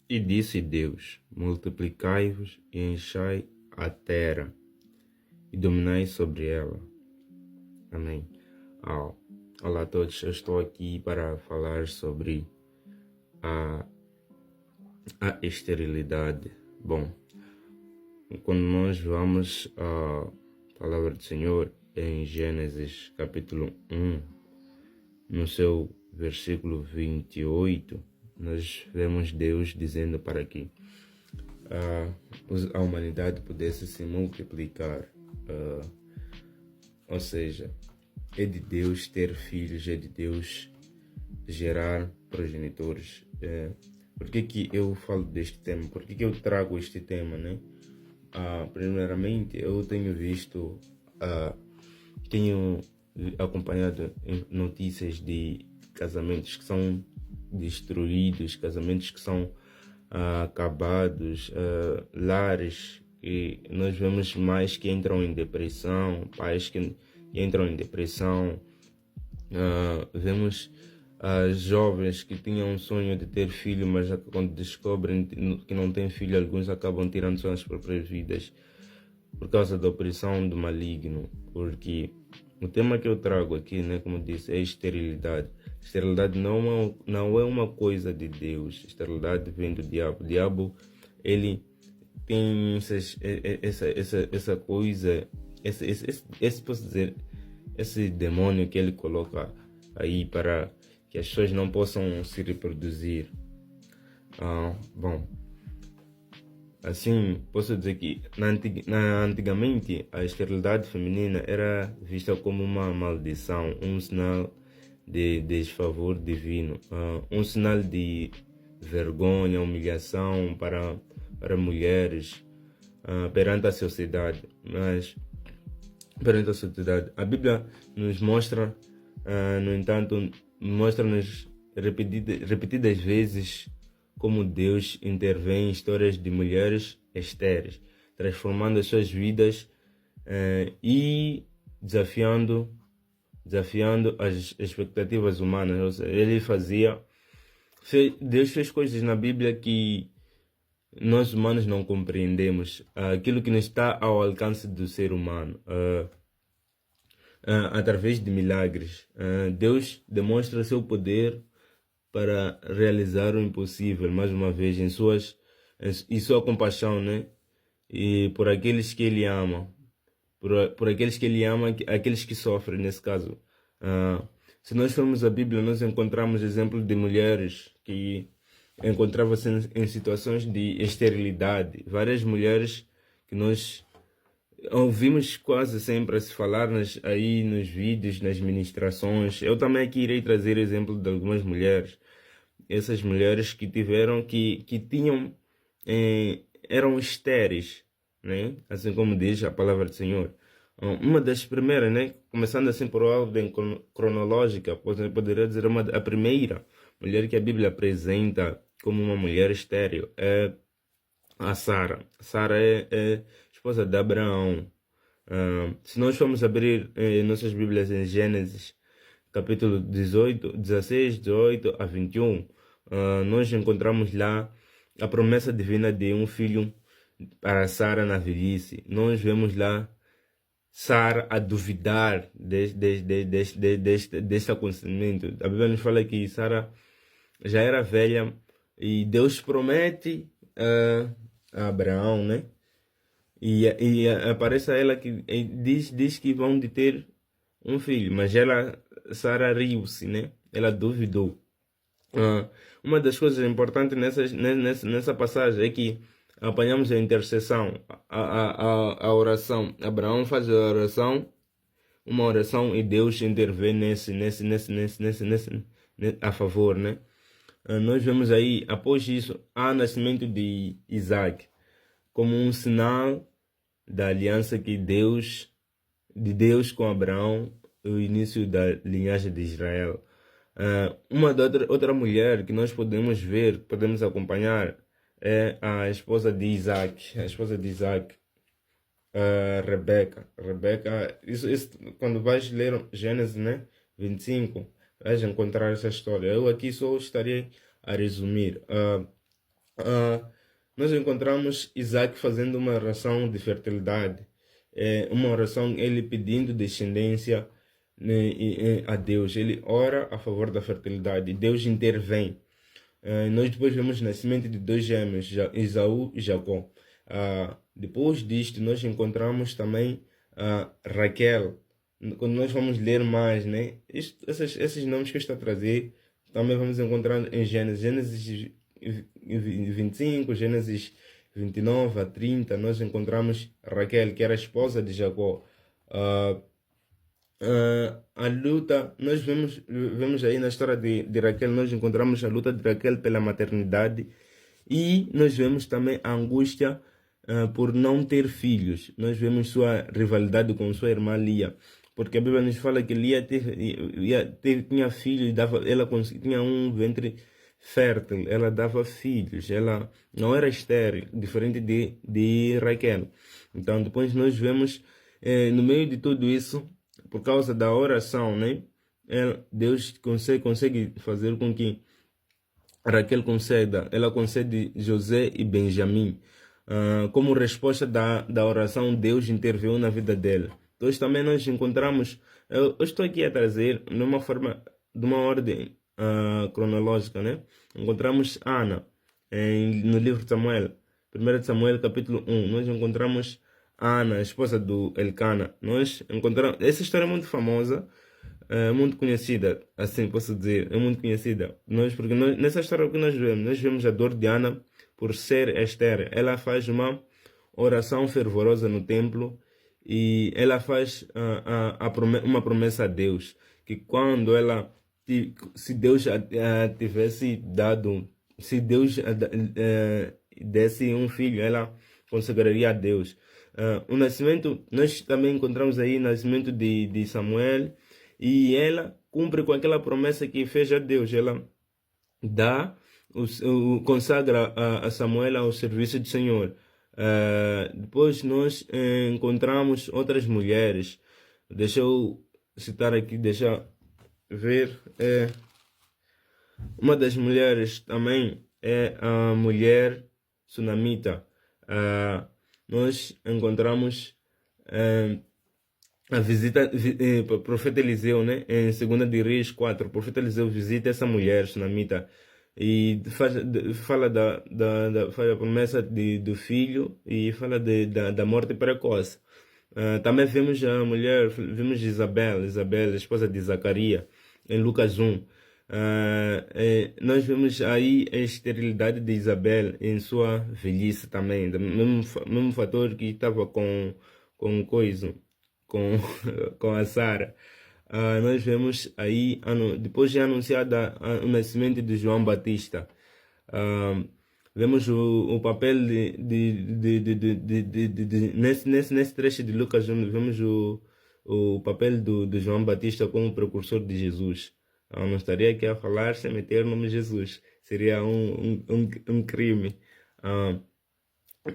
E disse Deus: multiplicai-vos e enchei a terra e dominai sobre ela. Amém. Ah, olá a todos, eu estou aqui para falar sobre a, a esterilidade. Bom, quando nós vamos à palavra do Senhor em Gênesis capítulo 1, no seu versículo 28, nós vemos Deus dizendo para que a humanidade pudesse se multiplicar. Ou seja, é de Deus ter filhos, é de Deus gerar progenitores. Por que eu falo deste tema? Por que eu trago este tema, né? Primeiramente, eu tenho visto, tenho acompanhado notícias de casamentos que são destruídos, casamentos que são acabados, lares que nós vemos mais que entram em depressão, pais que entram em depressão, vemos jovens que tinham um sonho de ter filho, mas quando descobrem que não têm filho, alguns acabam tirando suas próprias vidas por causa da opressão do maligno. Porque o tema que eu trago aqui, né, como disse, é esterilidade. Esterilidade não é uma coisa de Deus. Esterilidade vem do diabo. O diabo, ele tem essa coisa, posso dizer, esse demônio que ele coloca aí para que as pessoas não possam se reproduzir. Bom, assim, posso dizer que antigamente a esterilidade feminina era vista como uma maldição, um sinal de desfavor divino, um sinal de vergonha, humilhação para mulheres perante a sociedade. Mas perante a sociedade, a Bíblia nos mostra, no entanto, mostra-nos repetidas vezes como Deus intervém em histórias de mulheres estéreis, transformando as suas vidas e desafiando as expectativas humanas. Ou seja, Deus fez coisas na Bíblia que nós humanos não compreendemos, aquilo que não está ao alcance do ser humano. Através de milagres, Deus demonstra seu poder para realizar o impossível, mais uma vez, em sua compaixão, né? E por aqueles que Ele ama, por aqueles que Ele ama, aqueles que sofrem, nesse caso. Se nós formos à Bíblia, nós encontramos exemplos de mulheres que encontravam-se em situações de esterilidade. Várias mulheres que nós ouvimos quase sempre a se falar aí nos vídeos, nas ministrações. Eu também aqui irei trazer exemplo de algumas mulheres. Essas mulheres que tinham, eram estéreis, né? Assim como diz a palavra do Senhor. Uma das primeiras, né? Começando assim por ordem cronológica, poderia dizer a primeira mulher que a Bíblia apresenta como uma mulher estéril é a Sara. Sara é esposa de Abraão. Se nós formos abrir nossas Bíblias em Gênesis, capítulo 16, 18 a 21, nós encontramos lá a promessa divina de um filho para Sara na velhice. Nós vemos lá Sara a duvidar deste acontecimento. A Bíblia nos fala que Sara já era velha e Deus promete a Abraão, né? E aparece a ela que diz que vão de ter um filho, mas Sara riu-se, né? Ela duvidou. Uma das coisas importantes nessa passagem é que apanhamos a intercessão, a oração. Abraão faz uma oração e Deus intervém a favor, né? Nós vemos aí, após isso, há o nascimento de Isaac como um sinal da aliança de Deus com Abraão, o início da linhagem de Israel. Uma outra mulher que nós podemos ver, podemos acompanhar, é a esposa de Isaac, Rebeca. Isso, quando vais ler Gênesis, né, 25, vais encontrar essa história. Eu aqui só estarei a resumir. nós encontramos Isaac fazendo uma oração de fertilidade, uma oração, ele pedindo descendência, né, a Deus. Ele ora a favor da fertilidade, Deus intervém. Nós depois vemos o nascimento de dois gêmeos, Esaú e Jacó. Depois disto, nós encontramos também Raquel. Quando nós vamos ler mais, né, esses nomes que eu estou a trazer, também vamos encontrar em Gênesis 25, Gênesis 29 a 30, nós encontramos Raquel, que era a esposa de Jacó. A luta, nós vemos aí na história de Raquel, nós encontramos a luta de Raquel pela maternidade e nós vemos também a angústia por não ter filhos. Nós vemos sua rivalidade com sua irmã Lia, porque a Bíblia nos fala que Lia tinha filhos, ela tinha um ventre fértil, ela dava filhos, ela não era estéril, diferente de Raquel. Então depois nós vemos no meio de tudo isso, por causa da oração, né, Deus consegue fazer com que Raquel ela concede José e Benjamim. Como resposta da oração, Deus interveio na vida dela. Então também nós encontramos, eu estou aqui a trazer de uma ordem cronológica, né? Encontramos Ana no livro de Samuel, 1 Samuel capítulo 1, nós encontramos Ana, a esposa do Elcana. Nós encontramos, essa história é muito famosa, muito conhecida, assim posso dizer, é muito conhecida. Porque nessa história que nós vemos a dor de Ana por ser estéril. Ela faz uma oração fervorosa no templo e ela faz uma promessa a Deus, que quando ela, se Deus tivesse dado, se Deus desse um filho, ela consagraria a Deus. O nascimento, nós também encontramos aí o nascimento de Samuel, e ela cumpre com aquela promessa que fez a Deus. Ela consagra a Samuel ao serviço do Senhor. Depois nós encontramos outras mulheres. Deixa eu citar aqui, deixa ver. Uma das mulheres também é a mulher sunamita. Nós encontramos a visita, profeta Eliseu, né? Em 2 de Reis 4, o profeta Eliseu visita essa mulher sunamita e fala faz a promessa do filho e fala da morte precoce. Também vemos a mulher, vemos Isabel, a esposa de Zacarias, em Lucas 1. Nós vemos aí a esterilidade de Isabel em sua velhice também, do mesmo fator que estava com com a Sara. Nós vemos aí, depois de anunciada o nascimento de João Batista, vemos o papel nesse trecho de Lucas, vemos o papel do João Batista como precursor de Jesus. Não estaria aqui a falar sem meter o nome de Jesus, seria um crime.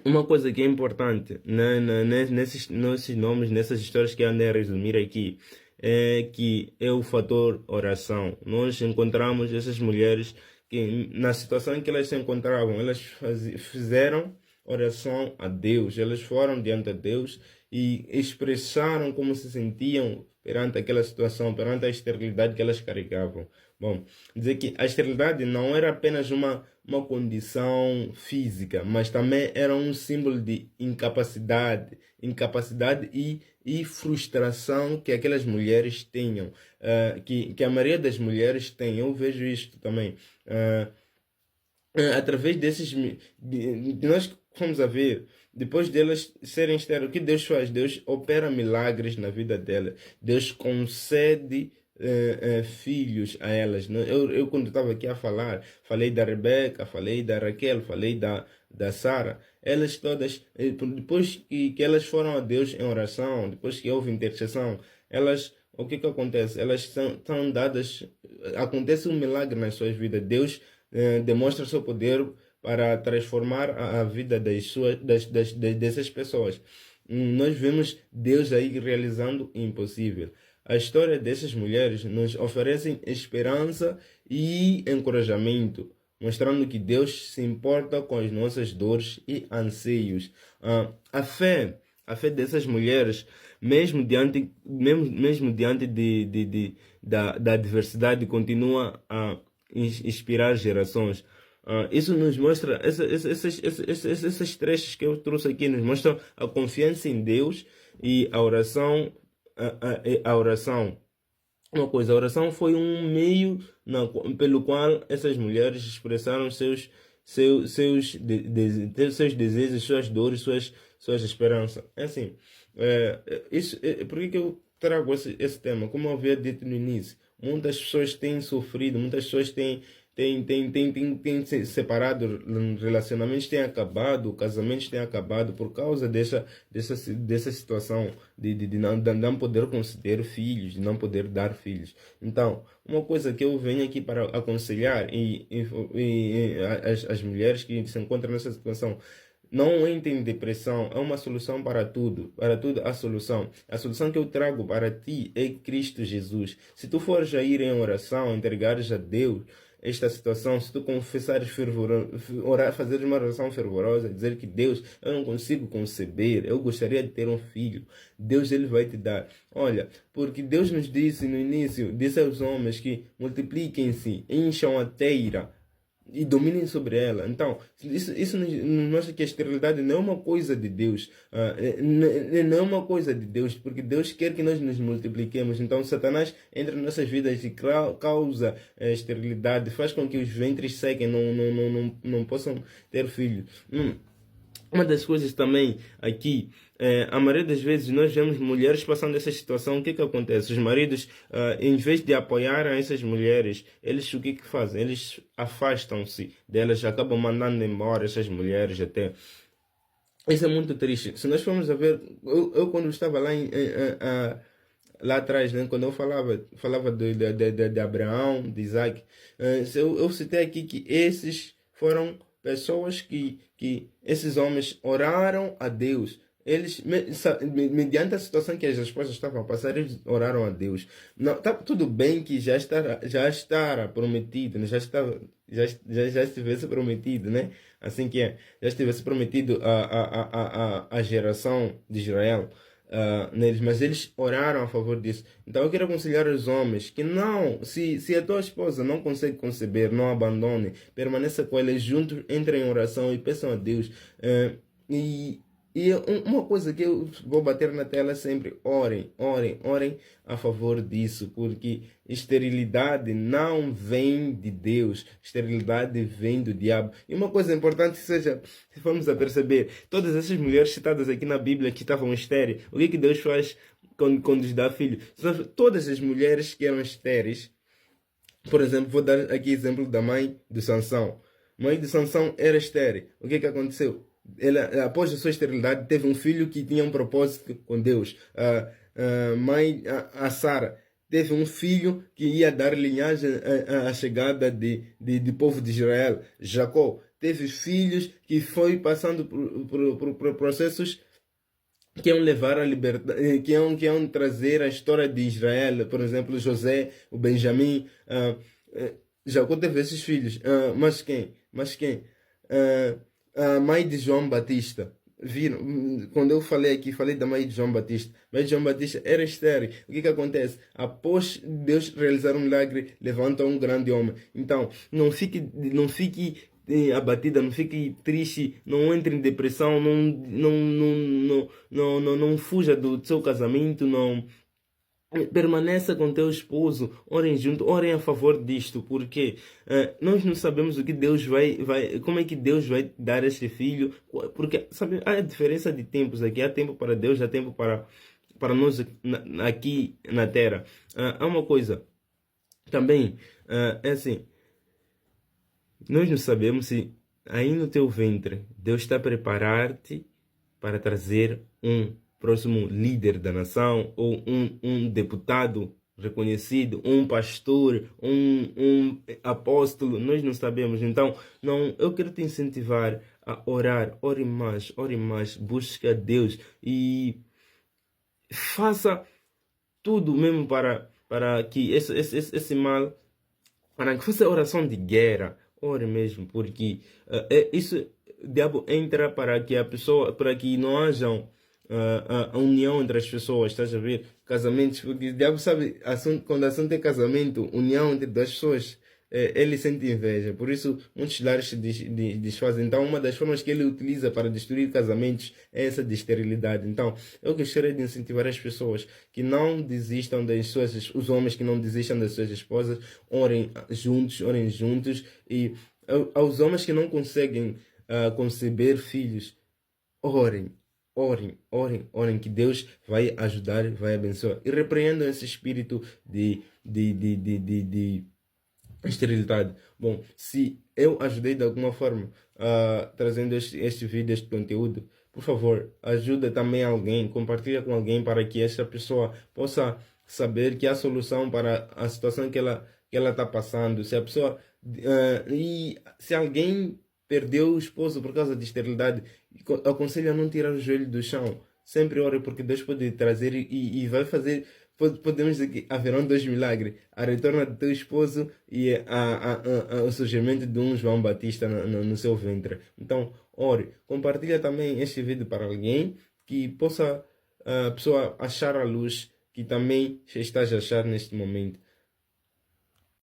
Uma coisa que é importante nesses nomes, nessas histórias que eu andei a resumir aqui, é que é o fator oração. Nós encontramos essas mulheres que, na situação em que elas se encontravam, elas fizeram oração a Deus, elas foram diante de Deus e expressaram como se sentiam perante aquela situação, perante a esterilidade que elas carregavam. Bom, dizer que a esterilidade não era apenas uma condição física, mas também era um símbolo de incapacidade e frustração que aquelas mulheres tinham, que a maioria das mulheres tem. Eu vejo isto também. Através nós fomos a ver, depois delas serem estéreis, o que Deus faz? Deus opera milagres na vida delas. Deus concede filhos a elas. Eu quando estava aqui a falar, falei da Rebeca, falei da Raquel, falei da Sara. Elas todas, depois que elas foram a Deus em oração, depois que houve intercessão, o que acontece? Elas são dadas, acontece um milagre nas suas vidas. Deus demonstra seu poder para transformar a vida dessas pessoas. Nós vemos Deus aí realizando o impossível. A história dessas mulheres nos oferece esperança e encorajamento. mostrando que Deus se importa com as nossas dores e anseios. A fé dessas mulheres, mesmo diante da adversidade, continua a inspirar gerações. Isso nos mostra, esses trechos que eu trouxe aqui nos mostram a confiança em Deus e a oração. A oração. Uma coisa, a oração foi um meio pelo qual essas mulheres expressaram seus desejos, suas dores, suas esperanças. É assim, por que eu trago esse tema? Como eu havia dito no início, muitas pessoas têm sofrido, muitas pessoas têm se separado, relacionamentos têm acabado, casamentos têm acabado por causa dessa situação de não poder conceder filhos, de não poder dar filhos. Então, uma coisa que eu venho aqui para aconselhar as mulheres que se encontram nessa situação: não entrem em depressão, é uma solução para tudo há solução. A solução que eu trago para ti é Cristo Jesus. Se tu fores a ir em oração, entregares a Deus esta situação, se tu confessares fazeres uma oração fervorosa, dizer que Deus, eu não consigo conceber, eu gostaria de ter um filho, Deus ele vai te dar. Olha, porque Deus nos disse no início, disse aos homens que multipliquem-se, encham a terra e dominem sobre ela. Então, isso nos mostra que a esterilidade não é uma coisa de Deus. Não é uma coisa de Deus, porque Deus quer que nós nos multipliquemos. Então, Satanás entra nas nossas vidas e causa esterilidade, faz com que os ventres sequem, não possam ter filhos. Uma das coisas também aqui, a maioria das vezes nós vemos mulheres passando essa situação. O que acontece? Os maridos, em vez de apoiarem essas mulheres, eles o que fazem? Eles afastam-se delas, acabam mandando embora essas mulheres até. Isso é muito triste. Se nós formos a ver, eu quando estava lá atrás, né, quando eu falava de Abraão, de Isaac, eu citei aqui que esses foram pessoas que esses homens oraram a Deus. Eles, mediante a situação que as esposas estavam a passar, eles oraram a Deus. Não, tá tudo bem que já estará prometido, né? Já estivesse prometido, né? Assim que é, já estivesse prometido a geração de Israel. Neles, mas eles oraram a favor disso. Então eu quero aconselhar os homens que não, se a tua esposa não consegue conceber, não abandone, permaneça com eles juntos, entrem em oração e peçam a Deus. Uma coisa que eu vou bater na tela sempre: orem a favor disso, porque esterilidade não vem de Deus, esterilidade vem do diabo. E uma coisa importante, seja, se formos a perceber, todas essas mulheres citadas aqui na Bíblia que estavam estéreis, o que Deus faz quando lhes dá filho? Todas as mulheres que eram estéreis, por exemplo, vou dar aqui exemplo da mãe de Sansão. A mãe de Sansão era estéril. O que aconteceu? Ela, após a sua esterilidade, teve um filho que tinha um propósito com Deus. A Sara teve um filho que ia dar linhagem à chegada de povo de Israel. Jacó teve filhos que foi passando por processos que iam levar a liberdade, que iam trazer a história de Israel. Por exemplo, José, o Benjamim. Jacó teve esses filhos. Mas quem? A mãe de João Batista. Viram? Quando eu falei da mãe de João Batista. A mãe de João Batista era estéril. O que acontece? Após Deus realizar um milagre, levanta um grande homem. Então, não fique abatida, não fique triste, não entre em depressão, não fuja do seu casamento, não. Permaneça com teu esposo, orem junto, orem a favor disto, porque nós não sabemos o que Deus como é que Deus vai dar este filho, porque sabe, há a diferença de tempos aqui, há tempo para Deus, há tempo para nós aqui na terra. Há uma coisa também, é assim, nós não sabemos se aí no teu ventre Deus está a preparar-te para trazer um próximo líder da nação, ou um deputado reconhecido, um pastor, um apóstolo. Nós não sabemos. Então, eu quero te incentivar a orar. Ore mais, busque a Deus e faça tudo mesmo para que esse mal, para que faça oração de guerra, ore mesmo, porque isso, o diabo entra para que a pessoa, para que não haja a união entre as pessoas, estás a ver? Casamentos, porque o diabo sabe, quando o assunto é casamento, união entre duas pessoas, ele sente inveja. Por isso, muitos lares se desfazem. Então, uma das formas que ele utiliza para destruir casamentos é essa de esterilidade. Então, eu gostaria de incentivar as pessoas que não desistam das suas, os homens que não desistam das suas esposas, orem juntos, e aos homens que não conseguem conceber filhos, orem, orem, que Deus vai ajudar, vai abençoar. E repreendam esse espírito de esterilidade. Bom, se eu ajudei de alguma forma trazendo este vídeo, este conteúdo, por favor, ajuda também alguém, compartilha com alguém para que essa pessoa possa saber que há solução para a situação que ela está passando. Se a pessoa e se alguém perdeu o esposo por causa de esterilidade, aconselho a não tirar o joelho do chão. Sempre ore, porque Deus pode trazer e vai fazer. Podemos dizer que haverão dois milagres: a retorno do teu esposo e o surgimento de um João Batista no seu ventre. Então, ore, compartilha também este vídeo para alguém que possa a pessoa achar a luz que também estás a achar neste momento.